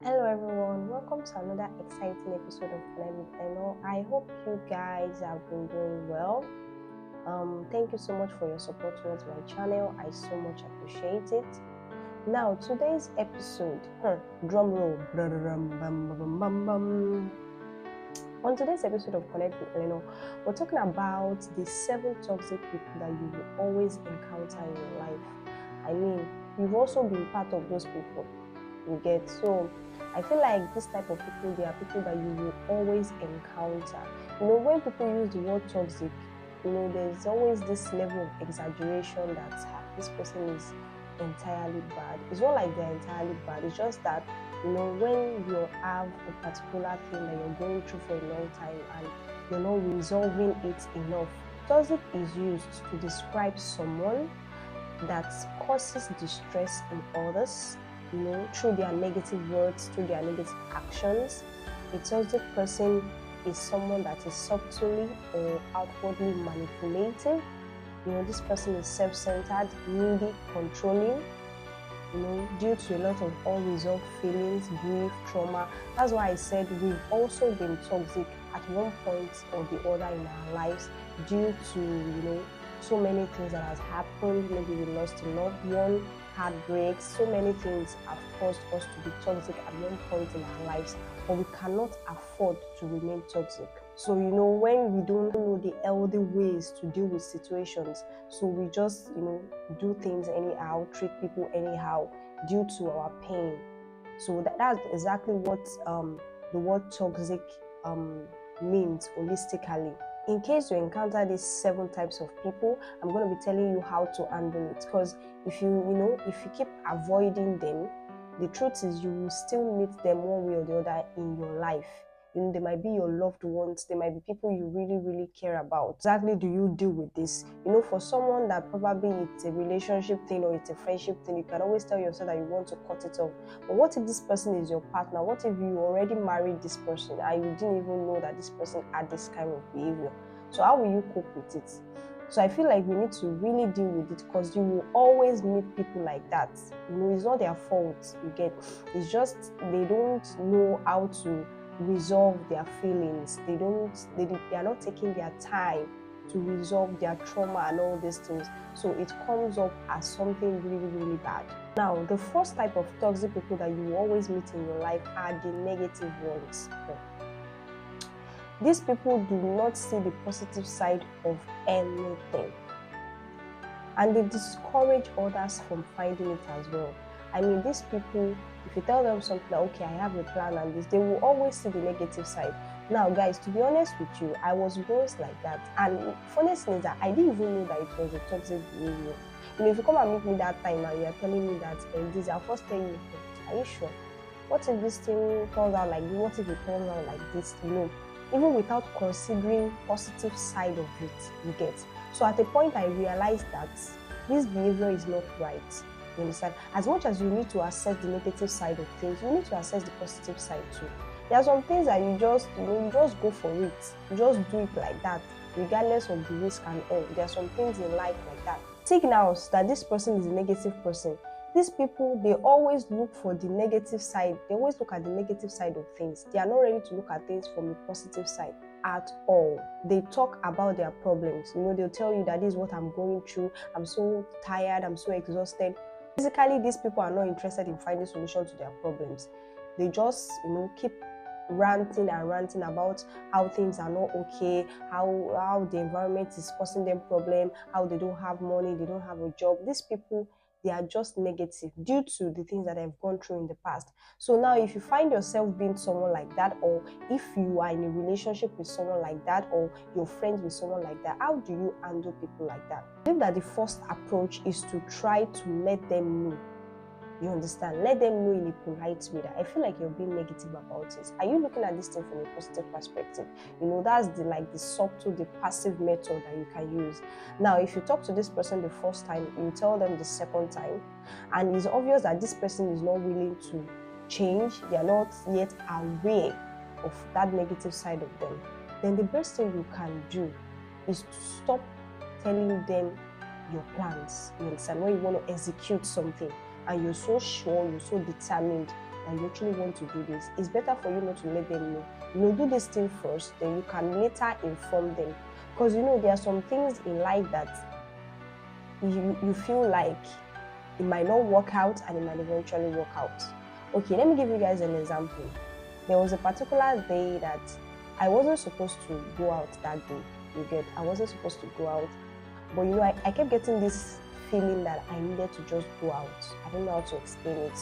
Hello everyone, welcome to another exciting episode of Connect with Eno. I hope you guys have been doing well. Thank you so much for your support towards my channel. I so much appreciate it. Now, today's episode, drum roll. On today's episode of Connect with Eno, we're talking about the 7 toxic people that you will always encounter in your life. I mean, you've also been part of those people. You get so. I feel like this type of people, they are people that you will always encounter. When people use the word toxic, there's always this level of exaggeration that this person is entirely bad. It's not like they're entirely bad. It's just that, when you have a particular thing that you're going through for a long time and you're not resolving it enough, toxic is used to describe someone that causes distress in others, through their negative words, through their negative actions. A toxic person is someone that is subtly or outwardly manipulative. This person is self-centered, needy, controlling, due to a lot of unresolved feelings, grief, trauma. That's why I said we've also been toxic at one point or the other in our lives due to, so many things that has happened. Maybe we lost a loved one, heartbreaks, so many things have caused us to be toxic at one point in our lives, but we cannot afford to remain toxic. So, when we don't know the healthy ways to deal with situations, so we just, do things anyhow, treat people anyhow due to our pain. So that's exactly what the word toxic means holistically. In case you encounter these 7 types of people, I'm going to be telling you how to handle it. Because if you keep avoiding them, the truth is you will still meet them one way or the other in your life. They might be your loved ones, they might be people you really, really care about. Exactly do you deal with this? For someone that probably it's a relationship thing or it's a friendship thing, you can always tell yourself that you want to cut it off. But what if this person is your partner? What if you already married this person and you didn't even know that this person had this kind of behavior? So how will you cope with it? So I feel like we need to really deal with it, because you will always meet people like that. It's not their fault, you get. It's just they don't know how to resolve their feelings. They are not taking their time to resolve their trauma and all these things. So it comes up as something really, really bad. Now, the first type of toxic people that you will always meet in your life are the negative ones. These people do not see the positive side of anything, and they discourage others from finding it as well. I mean, these people, if you tell them something like, okay, I have a plan and this, they will always see the negative side. Now, guys, to be honest with you, I was once like that, and funny thing is that I didn't even know that it was a toxic behavior. If you come and meet me that time and you're telling me that this, I'll first tell you, are you sure? What if this thing turns out like this? What if it turns out like this? Even without considering positive side of it, you get. So at a point I realized that this behavior is not right. You understand? As much as you need to assess the negative side of things, you need to assess the positive side too. There are some things that you just go for it. You just do it like that, regardless of the risk and all. There are some things in life like that. Signals that this person is a negative person. These people, they always look for the negative side. They always look at the negative side of things. They are not ready to look at things from a positive side at all. They talk about their problems. They'll tell you that this is what I'm going through. I'm so tired. I'm so exhausted. Basically, these people are not interested in finding solutions to their problems. They just, keep ranting about how things are not okay, how the environment is causing them problem, how they don't have money, they don't have a job. These people, they are just negative due to the things that they've gone through in the past. So now if you find yourself being someone like that, or if you are in a relationship with someone like that, or you're friends with someone like that, how do you handle people like that? I believe that the first approach is to try to let them know. You understand? Let them know in a polite way that I feel like you're being negative about it. Are you looking at this thing from a positive perspective? That's the subtle, the passive method that you can use. Now, if you talk to this person the first time, you tell them the second time, and it's obvious that this person is not willing to change, they are not yet aware of that negative side of them, then the best thing you can do is to stop telling them your plans. You understand? When you want to execute something, and you're so sure, you're so determined that you actually want to do this, it's better for you not to let them know. Do this thing first, then you can later inform them. Because there are some things in life that you feel like it might not work out and it might eventually work out. Okay, let me give you guys an example. There was a particular day that I wasn't supposed to go out that day. I wasn't supposed to go out. But I kept getting this feeling that I needed to just go out. I don't know how to explain it.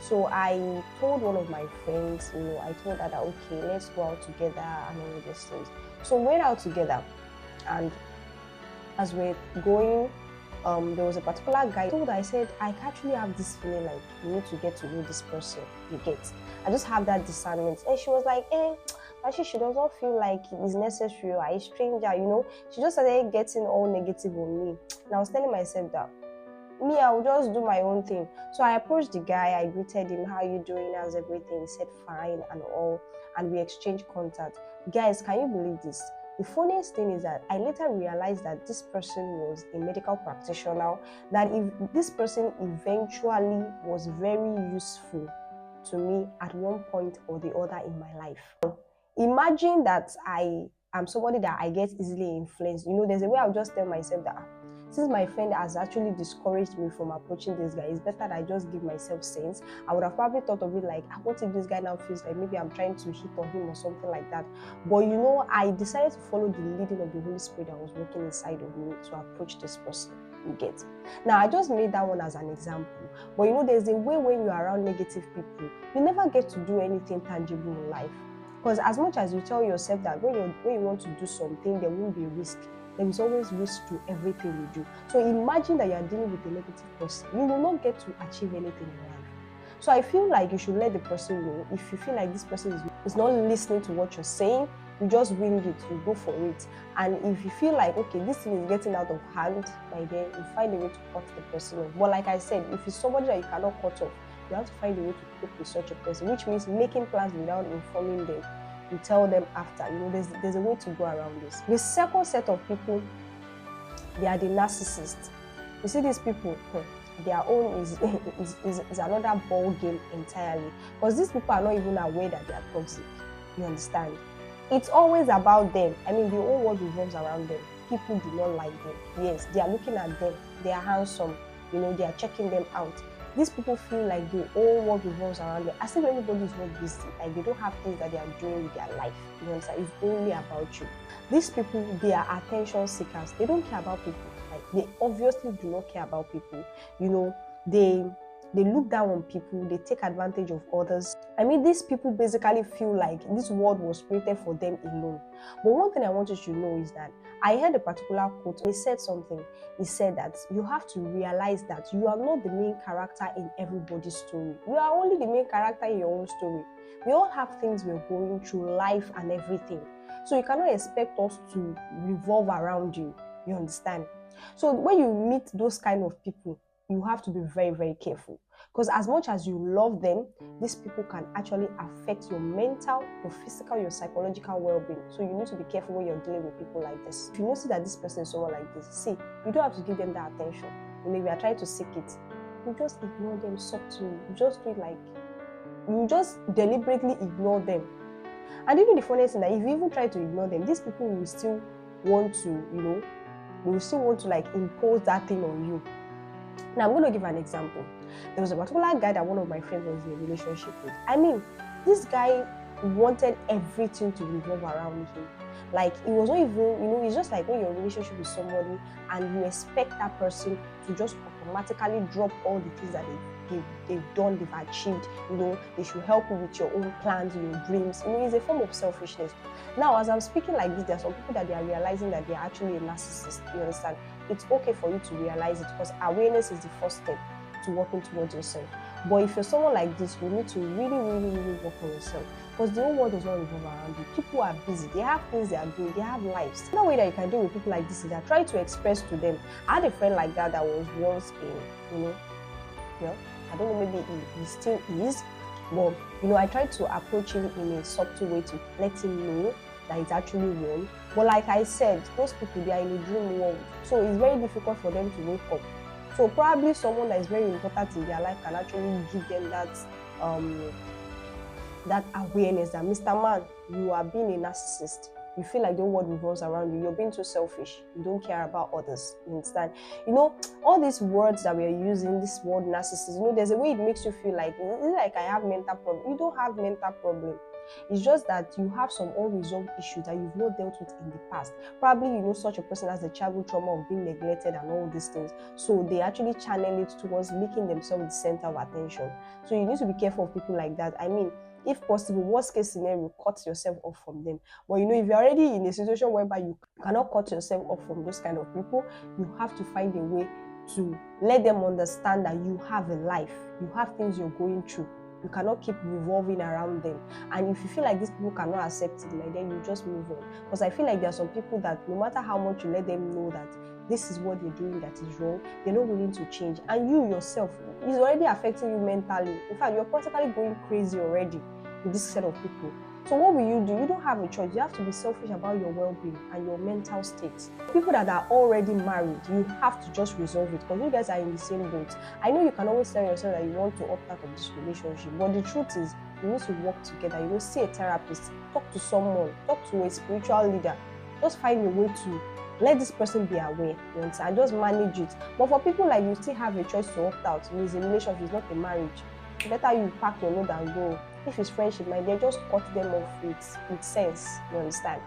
So I told one of my friends, I told her that, okay, let's go out together and all these things. So we went out together, and as we're going, there was a particular guy. I said, I actually have this feeling like you need to get to know this person. I just have that discernment. And she was like, actually, she does not feel like it's necessary or a stranger, She just started getting all negative on me. And I was telling myself that, I will just do my own thing. So I approached the guy, I greeted him, how are you doing, how's everything? He said fine and all, and we exchanged contact. Guys, can you believe this? The funniest thing is that I later realized that this person was a medical practitioner, that if this person eventually was very useful to me at one point or the other in my life. Imagine that I am somebody that I get easily influenced. There's a way I'll just tell myself that since my friend has actually discouraged me from approaching this guy, it's better that I just give myself sense. I would have probably thought of it like, what if this guy now feels like maybe I'm trying to hit on him or something like that. But I decided to follow the leading of the Holy Spirit that was working inside of me to approach this person. You get? Now, I just made that one as an example. But there's a way when you're around negative people, you never get to do anything tangible in life. Because as much as you tell yourself that when you want to do something, there won't be a risk. There is always risk to everything you do. So imagine that you are dealing with a negative person. You will not get to achieve anything in life. So I feel like you should let the person know. If you feel like this person is not listening to what you're saying, you just wing it, you go for it. And if you feel like, okay, this thing is getting out of hand, by then you find a way to cut the person off. But like I said, if it's somebody that you cannot cut off, you have to find a way to cope with such a person, which means making plans without informing them. You tell them after. There's a way to go around this. The second set of people, they are the narcissists. You see, these people, their own is another ball game entirely. Because these people are not even aware that they are toxic. You understand? It's always about them. The whole world revolves around them. People do not like them. Yes, they are looking at them. They are handsome. They are checking them out. These people feel like the whole world revolves around them. As if everybody is not busy, like they don't have things that they are doing with their life. You understand? It's only about you. These people, they are attention seekers. They don't care about people. Like they obviously do not care about people. They look down on people. They take advantage of others. These people basically feel like this world was created for them alone. But one thing I want you to know is that I heard a particular quote. He said something. He said that you have to realize that you are not the main character in everybody's story. You are only the main character in your own story. We all have things we're going through, life and everything. So you cannot expect us to revolve around you. You understand? So when you meet those kind of people, you have to be very, very careful. Because as much as you love them, these people can actually affect your mental, your physical, your psychological well-being. So you need to be careful when you're dealing with people like this. If you notice that this person is someone like this, see, you don't have to give them that attention. If you are trying to seek it, you just ignore them subtly. You just do it like, you just deliberately ignore them. And even the funniest thing that if you even try to ignore them, these people will still want to, they will still want to like impose that thing on you. Now, I'm going to give an example. There was a particular guy that one of my friends was in a relationship with. This guy wanted everything to revolve around him. Like, it was not even, it's just like when you're in a relationship with somebody and you expect that person to just automatically drop all the things that they've done, they've achieved. They should help you with your own plans, your dreams. It's a form of selfishness. Now, as I'm speaking like this, there are some people that they are realizing that they're actually a narcissist. You understand? It's okay for you to realize it because awareness is the first step to working towards yourself. But if you're someone like this, you need to really, really, really work on yourself because the whole world does not revolve around you. People are busy. They have things they are doing. They have lives. Another way that you can deal with people like this is that try to express to them. I had a friend like that was once I don't know, maybe he still is, but I tried to approach him in a subtle way to let him know that it's actually wrong. But like I said, those people, they are in a dream world, so it's very difficult for them to wake up. So probably someone that is very important in their life can actually give them that that awareness that, Mr. Man, you are being a narcissist. You feel like the world revolves around you. You're being too selfish. You don't care about others. You understand? All these words that we are using, this word narcissist, there's a way it makes you feel like, it's like I have mental problem. You don't have mental problem. It's just that you have some unresolved issues that you've not dealt with in the past. Probably, such a person has the childhood trauma of being neglected and all these things. So they actually channel it towards making themselves the center of attention. So you need to be careful of people like that. I mean, if possible, worst case scenario, cut yourself off from them. But if you're already in a situation whereby you cannot cut yourself off from those kind of people, you have to find a way to let them understand that you have a life, you have things you're going through. You cannot keep revolving around them. And if you feel like these people cannot accept it, like, then you just move on. Because I feel like there are some people that no matter how much you let them know that this is what they're doing that is wrong, they're not willing to change. And you yourself, it's already affecting you mentally. In fact, you're practically going crazy already with this set of people. So what will you do? You don't have a choice. You have to be selfish about your well-being and your mental state. People that are already married, you have to just resolve it, because you guys are in the same boat. I know you can always tell yourself that you want to opt out of this relationship, but the truth is, you need to work together. See a therapist, talk to someone, talk to a spiritual leader. Just find a way to let this person be aware, and just manage it. But for people like you still have a choice to opt out. It's a relationship, it's not a marriage. Better you pack your load and go. If it's friendship, my dear, just cut them off with sense. You understand?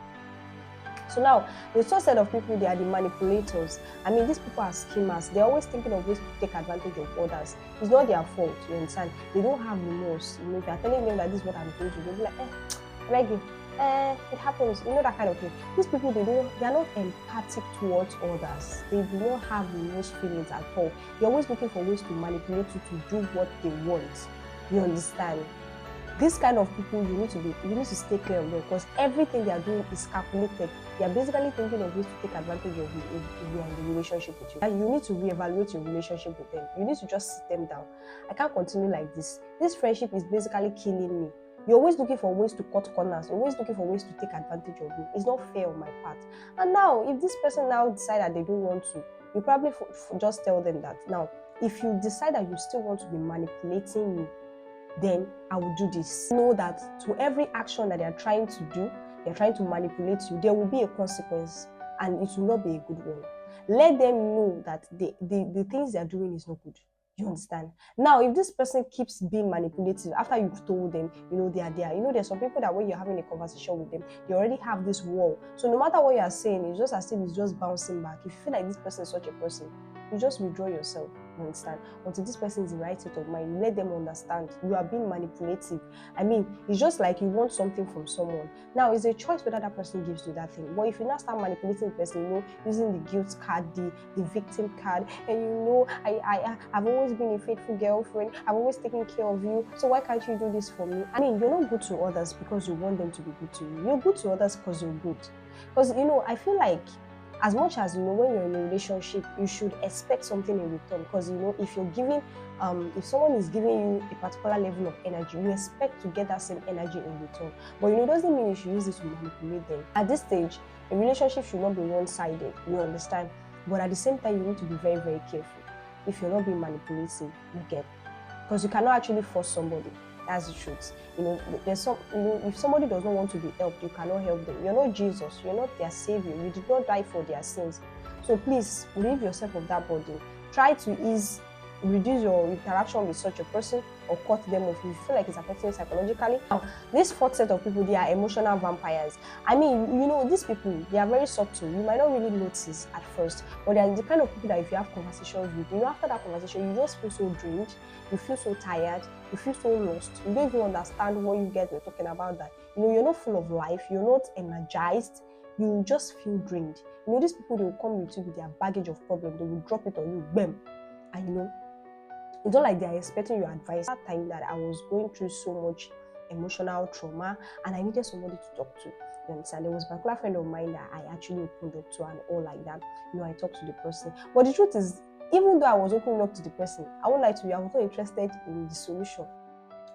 So now, the third set of people, they are the manipulators. I mean, these people are schemers. They're always thinking of ways to take advantage of others. It's not their fault, you understand? They don't have remorse. If you're telling them that this is what I'm going to do, they'll be like, like it happens, that kind of thing. These people, they are not empathic towards others. They do not have remorse feelings at all. They're always looking for ways to manipulate you to do what they want. You understand? This kind of people, you need to stay clear of them, because everything they are doing is calculated. They are basically thinking of ways to take advantage of you if they are in a relationship with you. And you need to reevaluate your relationship with them. You need to just sit them down. I can't continue like this. This friendship is basically killing me. You're always looking for ways to cut corners. You're always looking for ways to take advantage of me. It's not fair on my part. And now, if this person now decide that they don't want to, you probably just tell them that. Now, if you decide that you still want to be manipulating me, then I will do this. Know that to every action that they are trying to do, they're trying to manipulate you, there will be a consequence, and it will not be a good one. Let them know that the things they are doing is not good. You understand? Now, if this person keeps being manipulative after you've told them, they are there. There's some people that when you're having a conversation with them, they already have this wall. So no matter what you are saying, it's just as if it's just bouncing back. If you feel like this person is such a person, you just withdraw yourself. You understand? Until this person is in the right state of mind, let them understand you are being manipulative. I mean, it's just like you want something from someone. Now, it's a choice whether that person gives you that thing. But if you now start manipulating the person, using the guilt card, the victim card, and I've always been a faithful girlfriend, I've always taken care of you, so why can't you do this for me? I mean, you're not good to others because you want them to be good to you. You're good to others because you're good. Because, I feel like, as much as, when you're in a relationship, you should expect something in return. Because, if you're giving, if someone is giving you a particular level of energy, you expect to get that same energy in return. But, it doesn't mean you should use it to manipulate them. At this stage, a relationship should not be one-sided, you understand? But at the same time, you need to be very, very careful. If you're not being manipulative, you get. Because you cannot actually force somebody. That's the truth. There's some, if somebody does not want to be helped, you cannot help them. You're not Jesus. You're not their savior. You did not die for their sins. So please, relieve yourself of that burden. Try to reduce your interaction with such a person, or cut them off if you feel like it's affecting you psychologically. Now, this fourth set of people, they are emotional vampires. I mean, these people, they are very subtle. You might not really notice at first, but they are the kind of people that if you have conversations with, after that conversation, you just feel so drained, you feel so tired, you feel so lost. You don't even understand what you guys were talking about. That you're not full of life, you're not energized, you just feel drained. These people, they will come with you with their baggage of problems, they will drop it on you, bam, and it's not like they're expecting your advice. That time that I was going through so much emotional trauma and I needed somebody to talk to. You understand? There was a particular friend of mine that I actually opened up to and all like that. I talked to the person. But the truth is, even though I was opening up to the person, I won't lie to you, I was not interested in the solution.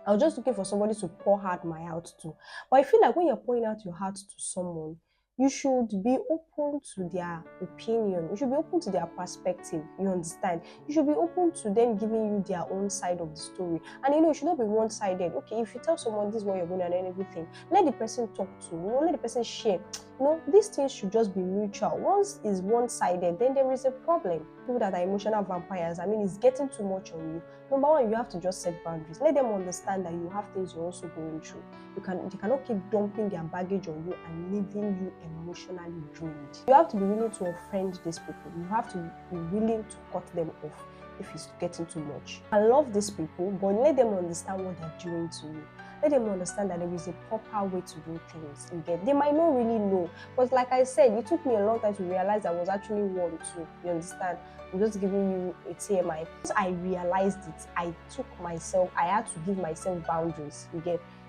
I was just looking for somebody to pour out my heart to. But I feel like when you're pouring out your heart to someone, You should be open to their opinion. You should be open to their perspective. You understand? You should be open to them giving you their own side of the story. And you should not be one-sided. Okay, if you tell someone this is what you're going to do and everything, let the person talk to you. Let the person share. These things should just be mutual. Once it's one-sided, then there is a problem. People that are emotional vampires, it's getting too much on you. Number one, you have to just set boundaries. Let them understand that you have things you're also going through. They cannot keep dumping their baggage on you and leaving you emotionally drained. You have to be willing to offend these people. You have to be willing to cut them off if it's getting too much. I love these people, but let them understand what they're doing to you. Let them understand that there is a proper way to do things. They might not really know. But like I said, it took me a long time to realize I was actually one too. You understand? I'm just giving you a TMI. Once I realized it, I had to give myself boundaries.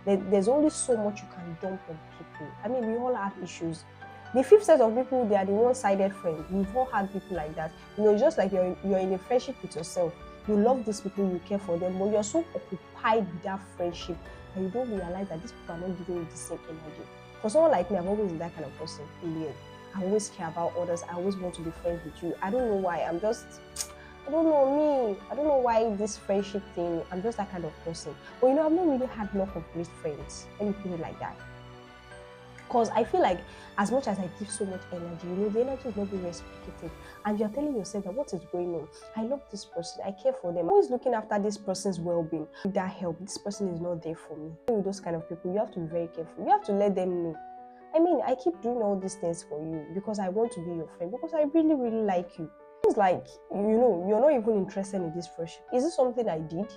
There's only so much you can dump on people. We all have issues. The fifth set of people, they are the one-sided friends. We've all had people like that. Just like you're in a friendship with yourself. You love these people, you care for them, but you're so occupied with that friendship and you don't realize that these people are not giving you the same energy. For someone like me, I've always been that kind of person. I always care about others. I always want to be friends with you. I don't know why. I don't know me. I don't know why this friendship thing. I'm just that kind of person. But I've not really had luck of great friends. Let me put it like that. Because I feel like as much as I give so much energy, the energy is not being reciprocated. And you're telling yourself that what is going on? I love this person. I care for them. I'm always looking after this person's well-being. With that help, this person is not there for me. With those kind of people, you have to be very careful. You have to let them know. I keep doing all these things for you because I want to be your friend, because I really, really like you. It's like, you're not even interested in this friendship. Is this something I did?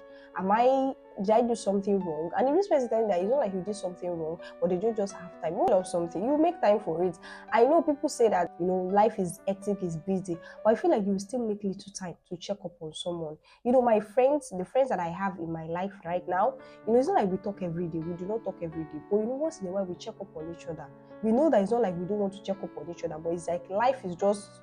Did I do something wrong? And if this person is telling that it's not like you did something wrong, or did you just have time? You love something, you make time for it. I know people say that, life is hectic, is busy, but I feel like you will still make little time to check up on someone. My friends, the friends that I have in my life right now, it's not like we talk every day. We do not talk every day. But once in a while, we check up on each other. We know that it's not like we don't want to check up on each other, but it's like life is just,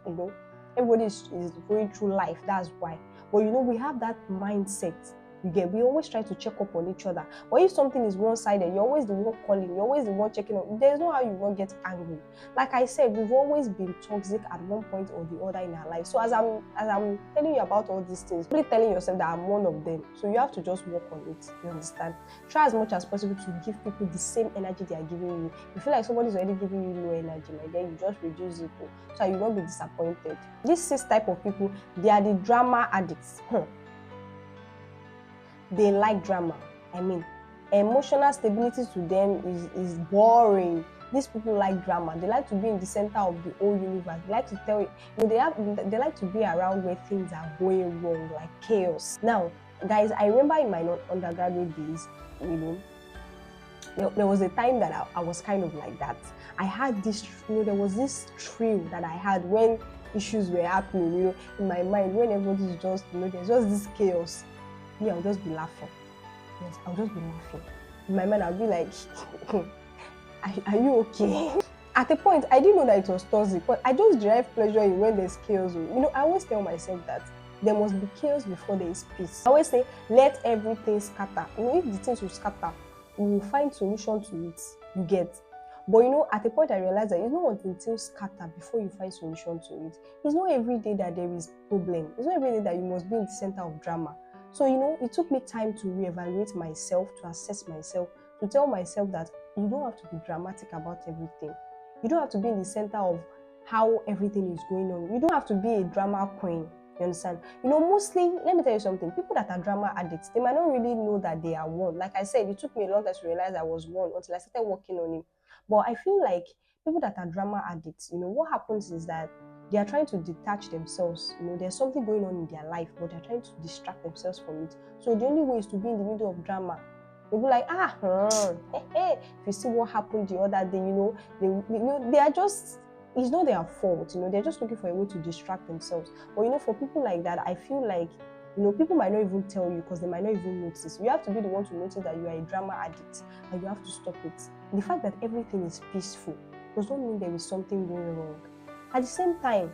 everybody is going through life. That's why. But we have that mindset. We always try to check up on each other. But if something is one-sided, you're always the one calling, you're always the one checking on. There's no how you won't get angry. Like I said, we've always been toxic at one point or the other in our life. So as I'm telling you about all these things, you're telling yourself that I'm one of them. So you have to just work on it. You understand? Try as much as possible to give people the same energy they are giving you. You feel like somebody's already giving you low energy, then you just reduce it so you won't be disappointed. These 6 type of people, they are the drama addicts. They like drama. Emotional stability to them is boring. These people like drama. They like to be in the center of the whole universe. They like to tell you, they like to be around where things are going wrong, like chaos. Now, guys, I remember in my undergraduate days, there was a time that I was kind of like that. I had this, there was this thrill that I had when issues were happening, in my mind, when everybody's just, there's just this chaos. I'll just be laughing. Yes, I'll just be laughing. In my mind, I'll be like, are you okay? At a point, I didn't know that it was toxic, but I just derive pleasure in when there's chaos. I always tell myself that there must be chaos before there is peace. I always say, let everything scatter. If the things will scatter, we will find solution to it. You get. But at a point I realized that it's not until scatter before you find solution to it. It's not every day that there is problem. It's not every day that you must be in the center of drama. So, it took me time to reevaluate myself, to assess myself, to tell myself that you don't have to be dramatic about everything. You don't have to be in the center of how everything is going on. You don't have to be a drama queen. You understand? Mostly, let me tell you something, people that are drama addicts, they might not really know that they are one. Like I said, it took me a long time to realize I was one until I started working on it. But I feel like people that are drama addicts, what happens is that they are trying to detach themselves. There's something going on in their life, but they're trying to distract themselves from it. So the only way is to be in the middle of drama. They'll be like, if you see what happened the other day, they are just, it's not their fault. They're just looking for a way to distract themselves. But for people like that, I feel like, people might not even tell you because they might not even notice. You have to be the one to notice that you are a drama addict and you have to stop it. The fact that everything is peaceful does not mean there is something going wrong. At the same time,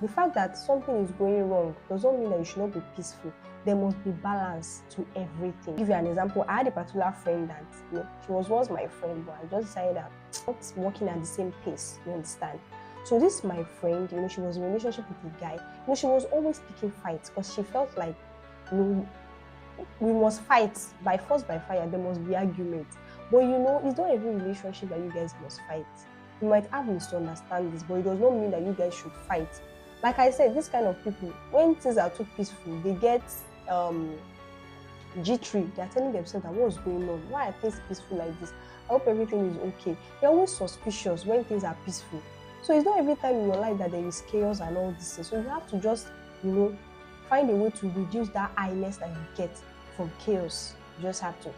the fact that something is going wrong does not mean that you should not be peaceful. there must be balance to everything. I'll give you an example. I had a particular friend that, she was once my friend, but I just decided that not working at the same pace, you understand? So this my friend, she was in a relationship with a guy. She was always picking fights because she felt like, we must fight by force, by fire. There must be argument. But it's not every relationship that you guys must fight. You might have misunderstandings, but it does not mean that you guys should fight. Like I said, this kind of people, when things are too peaceful, they get jittery. They're telling themselves that what's going on? Why are things peaceful like this? I hope everything is okay. They're always suspicious when things are peaceful. So it's not every time in your life that there is chaos and all this. So you have to just, find a way to reduce that highness that you get from chaos. You just have to.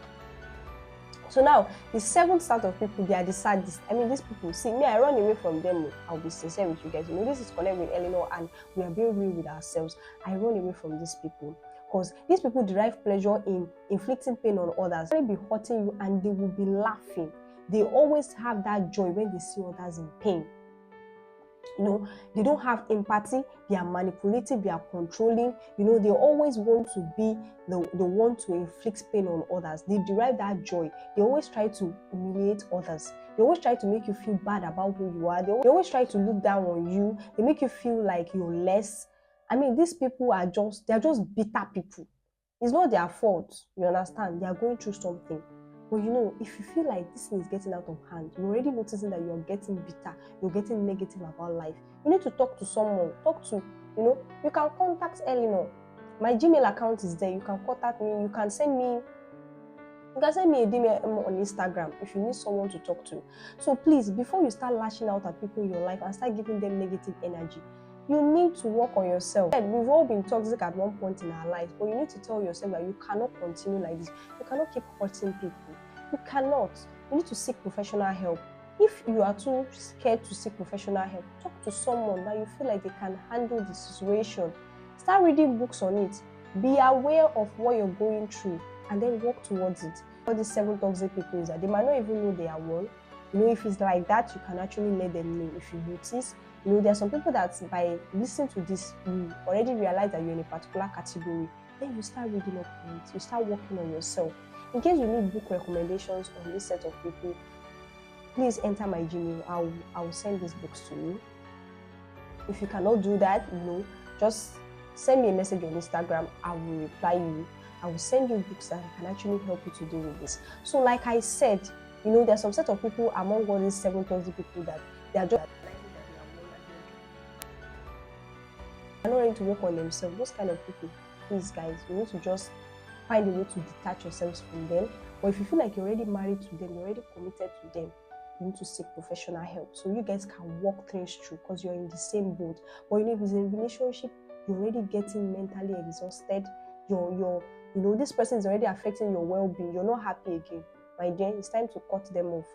So now, the seventh set of people, they are the saddest. These people, see me, I run away from them. I'll be sincere with you guys. This is Connect with Eleanor, and we are being real with ourselves. I run away from these people because these people derive pleasure in inflicting pain on others. They'll be hurting you, and they will be laughing. They always have that joy when they see others in pain. They don't have empathy. They are manipulative. They are controlling. They always want to be the one to inflict pain on others. They derive that joy. They always try to humiliate others. They always try to make you feel bad about who you are. They always try to look down on you. They make you feel like you're less. These people are just bitter people. It's not their fault. You understand? They are going through something. But if you feel like this thing is getting out of hand, you're already noticing that you're getting bitter, you're getting negative about life, you need to talk to someone. You can contact Eleanor. My Gmail account is there. You can contact me. You can send me a DM on Instagram if you need someone to talk to. So please, before you start lashing out at people in your life and start giving them negative energy, you need to work on yourself. We've all been toxic at one point in our lives, but you need to tell yourself that you cannot continue like this. You cannot keep hurting people. You cannot. You need to seek professional help. If you are too scared to seek professional help, talk to someone that you feel like they can handle the situation. Start reading books on it. Be aware of what you're going through and then work towards it. All these 7 toxic people is that they might not even know they are one. If it's like that, you can actually let them know if you notice. There are some people that by listening to this, you already realize that you're in a particular category. Then you start reading up on it. You start working on yourself. In case you need book recommendations on this set of people, please enter my Gmail. I will send these books to you. If you cannot do that, just send me a message on Instagram. I will reply you. I will send you books that can actually help you to deal with this. So like I said, there are some set of people among all these 7 toxic people that they are just not ready to work on themselves. Those kind of people, please guys, you need to just find a way to detach yourselves from them. Or if you feel like you're already married to them, you're already committed to them, you need to seek professional help so you guys can walk things through because you're in the same boat. But if it's a relationship, you're already getting mentally exhausted. This person is already affecting your well-being. You're not happy again. My dear, it's time to cut them off.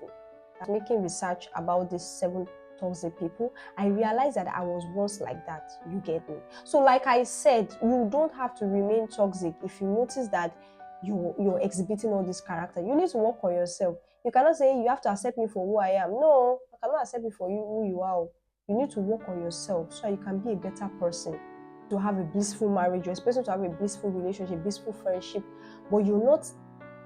Making research about these 7 toxic people, I realized that I was once like that. You get me? So like I said, you don't have to remain toxic. If you notice that you're exhibiting all this character, you need to work on yourself. You cannot say you have to accept me for who I am. No, I cannot accept you for who you are. You need to work on yourself so you can be a better person. To have a blissful marriage, you're expecting to have a blissful relationship, blissful friendship, but you're not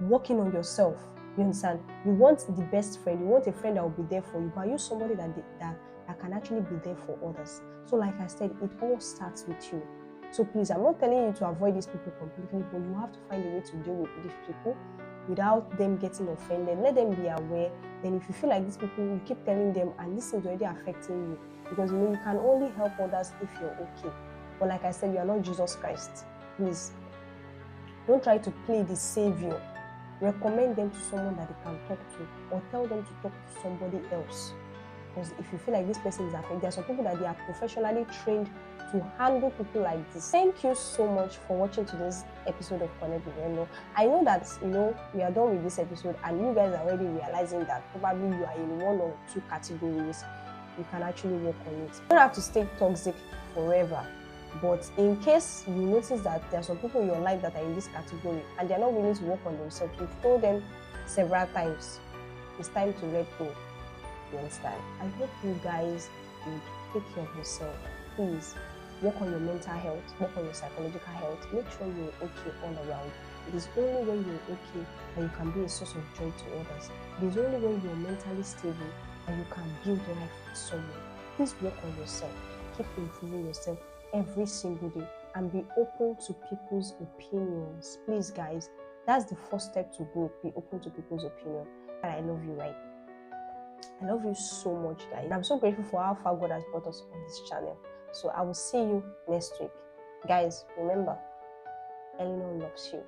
working on yourself. You understand? You want the best friend. You want a friend that will be there for you, but you're somebody that can actually be there for others. So like I said, it all starts with you. So please, I'm not telling you to avoid these people completely, but you have to find a way to deal with these people without them getting offended. Let them be aware. Then if you feel like these people, you keep telling them, and this is already affecting you, because you can only help others if you're okay. But like I said, you are not Jesus Christ. Please, don't try to play the savior. Recommend them to someone that they can talk to, or tell them to talk to somebody else. Because if you feel like this person is affected, there are some people that they are professionally trained to handle people like this. Thank you so much for watching today's episode of Connect with Eleanor. I know that we are done with this episode, and you guys are already realizing that probably you are in one or 2 categories. You can actually work on it. You don't have to stay toxic forever. But in case you notice that there are some people in your life that are in this category and they are not willing to work on themselves, you've told them several times, it's time to let go. You understand? I hope you guys would take care of yourself. Please, work on your mental health, work on your psychological health. Make sure you're okay all around. It is only when you're okay that you can be a source of joy to others. It is only when you're mentally stable that you can build life with someone. Please work on yourself. Keep improving yourself every single day and be open to people's opinions. Please, guys, that's the first step to growth. Be open to people's opinion. And I love you, right? I love you so much, guys. And I'm so grateful for how far God has brought us on this channel. So I will see you next week. Guys, remember, Eleanor loves you.